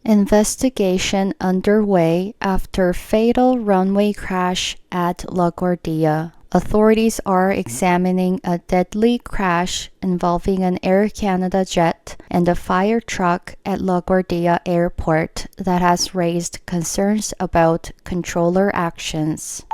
Investigation underway after fatal runway crash at LaGuardia. Authorities are examining a deadly crash involving an Air Canada jet and a fire truck at LaGuardia Airport that has raised concerns about controller actions.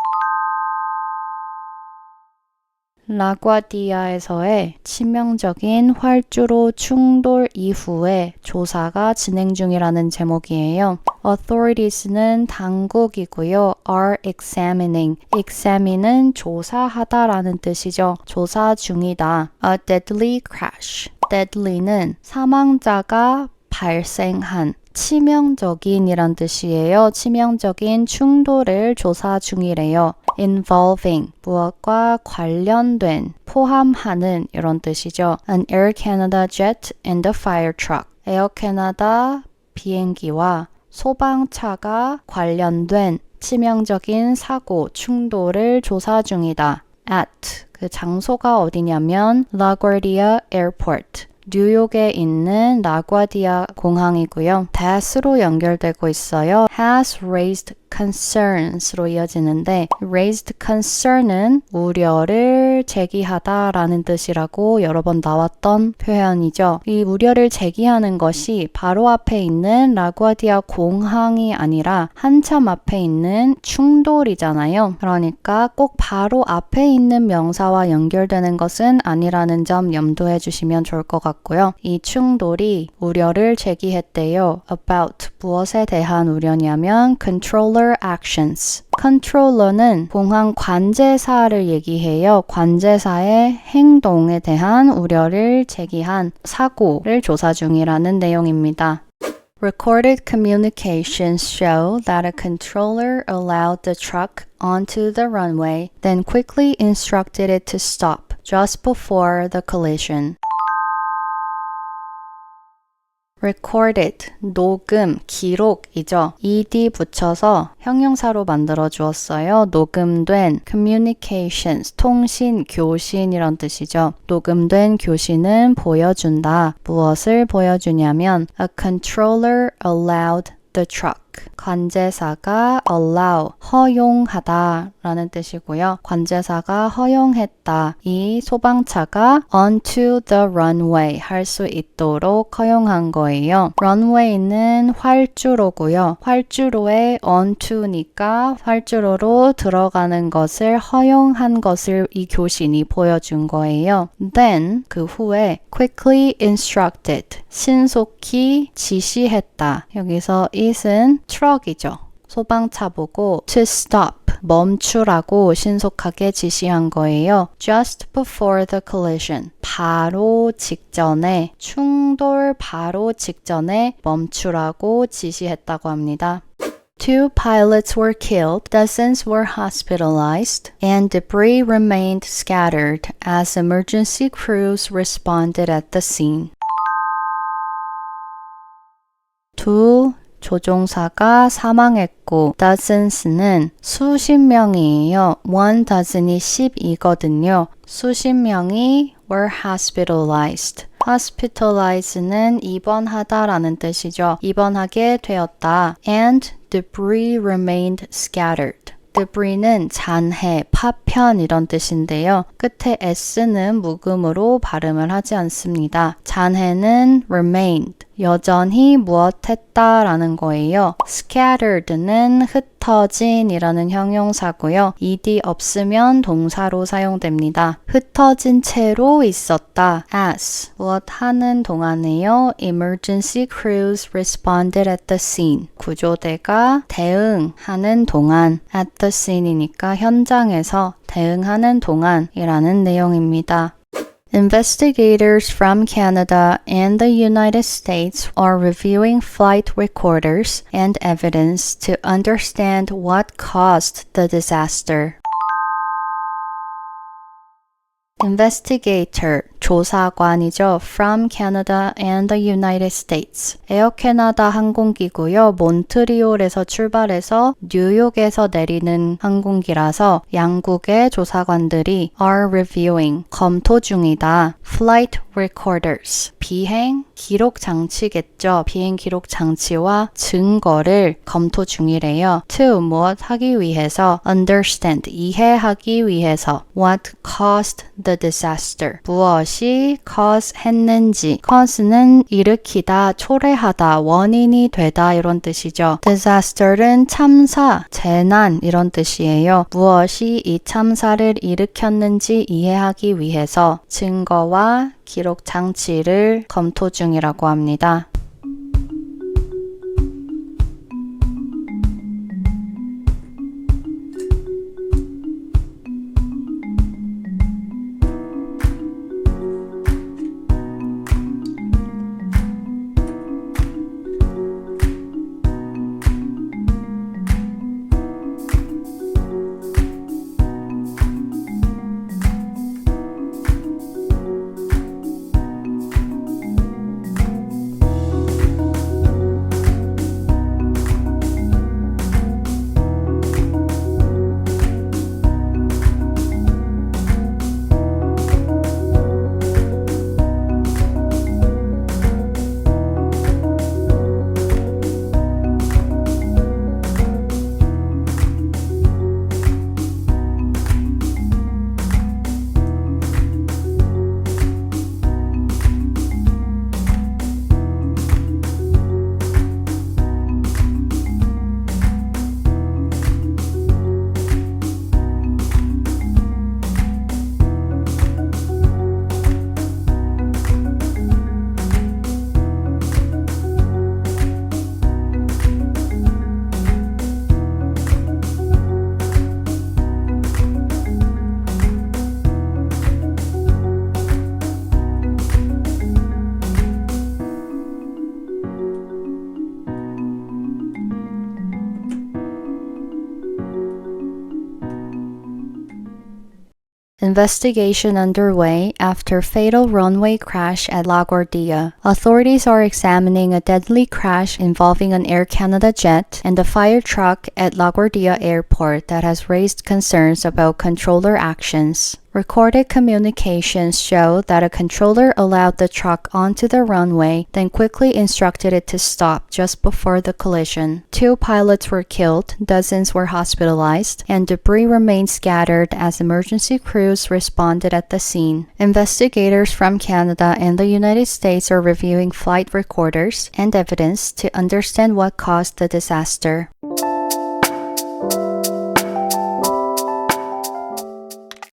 라과디아에서의 치명적인 활주로 충돌 이후에 조사가 진행 중이라는 제목이에요. Authories는 당국이고요. are examining. examine은 조사하다라는 뜻이죠. 조사 중이다. A deadly crash. deadly는 사망자가 발생한 치명적인이란 뜻이에요. 치명적인 충돌을 조사 중이래요. involving, 무엇과 관련된, 포함하는 이런 뜻이죠. An Air Canada jet and a fire truck. 에어 캐나다 비행기와 소방차가 관련된 치명적인 사고, 충돌을 조사 중이다. At, 그 장소가 어디냐면 LaGuardia Airport. 뉴욕에 있는 라과디아 공항이고요. that으로 연결되고 있어요. has raised concerns로 이어지는데 raised concern은 우려를 제기하다라는 뜻이라고 여러 번 나왔던 표현이죠. 이 우려를 제기하는 것이 바로 앞에 있는 라과디아 공항이 아니라 한참 앞에 있는 충돌이잖아요. 그러니까 꼭 바로 앞에 있는 명사와 연결되는 것은 아니라는 점 염두해 주시면 좋을 것 같고요. 이 충돌이 우려를 제기했대요. about 무엇에 대한 우려냐면 controller actions. 컨트롤러는 공항 관제사를 얘기해요. 관제사의 행동에 대한 우려를 제기한 사고를 조사 중이라는 내용입니다. Recorded communications show that a controller allowed the truck onto the runway, then quickly instructed it to stop just before the collision. recorded, 녹음, 기록이죠. ed 붙여서 형용사로 만들어 주었어요. 녹음된 communications, 통신, 교신 이런 뜻이죠. 녹음된 교신은 보여준다. 무엇을 보여주냐면 a controller allowed the truck. 관제사가 allow, 허용하다 라는 뜻이고요. 관제사가 허용했다. 이 소방차가 onto the runway 할 수 있도록 허용한 거예요. runway는 활주로고요. 활주로에 onto니까 활주로로 들어가는 것을 허용한 것을 이 교신이 보여준 거예요. Then 그 후에 quickly instructed, 신속히 지시했다. 여기서 it은 트럭이죠. 소방차 보고 to stop, 멈추라고 신속하게 지시한 거예요. Just before the collision, 바로 직전에, 충돌 바로 직전에 멈추라고 지시했다고 합니다. Two pilots were killed, dozens were hospitalized, and debris remained scattered as emergency crews responded at the scene. 두 조종사가 사망했고 dozens는 수십 명이에요. one dozen이 10이거든요. 수십 명이 were hospitalized. hospitalize는 입원하다라는 뜻이죠. 입원하게 되었다. and debris remained scattered. debris는 잔해, 파편 이런 뜻인데요. 끝에 s는 묵음으로 발음을 하지 않습니다. 잔해는 remained, 여전히 무엇했다라는 거예요. scattered는 흩어진 이라는 형용사고요. ed 없으면 동사로 사용됩니다. 흩어진 채로 있었다. as, 무엇 하는 동안에요. emergency crews responded at the scene. 구조대가 대응하는 동안 at the scene이니까 현장에서 대응하는 동안이라는 내용입니다. Investigators from Canada and the United States are reviewing flight recorders and evidence to understand what caused the disaster. Investigator, 조사관이죠. From Canada and the United States. 에어 캐나다 항공기고요. 몬트리올에서 출발해서 뉴욕에서 내리는 항공기라서 양국의 조사관들이 are reviewing, 검토 중이다. Flight recorders, 비행 기록 장치겠죠. 비행 기록 장치와 증거를 검토 중이래요. To, 무엇 하기 위해서. Understand, 이해하기 위해서. What caused the disaster, 무엇이 cause 했는지. cause는 일으키다, 초래하다, 원인이 되다 이런 뜻이죠. disaster는 참사, 재난 이런 뜻이에요. 무엇이 이 참사를 일으켰는지 이해하기 위해서 증거와 기록 장치를 검토 중이라고 합니다. Investigation underway after fatal runway crash at LaGuardia. Authorities are examining a deadly crash involving an Air Canada jet and a fire truck at LaGuardia Airport that has raised concerns about controller actions. Recorded communications show that a controller allowed the truck onto the runway, then quickly instructed it to stop just before the collision. 2 pilots were killed, dozens were hospitalized, and debris remained scattered as emergency crews responded at the scene. Investigators from Canada and the United States are reviewing flight recorders and evidence to understand what caused the disaster.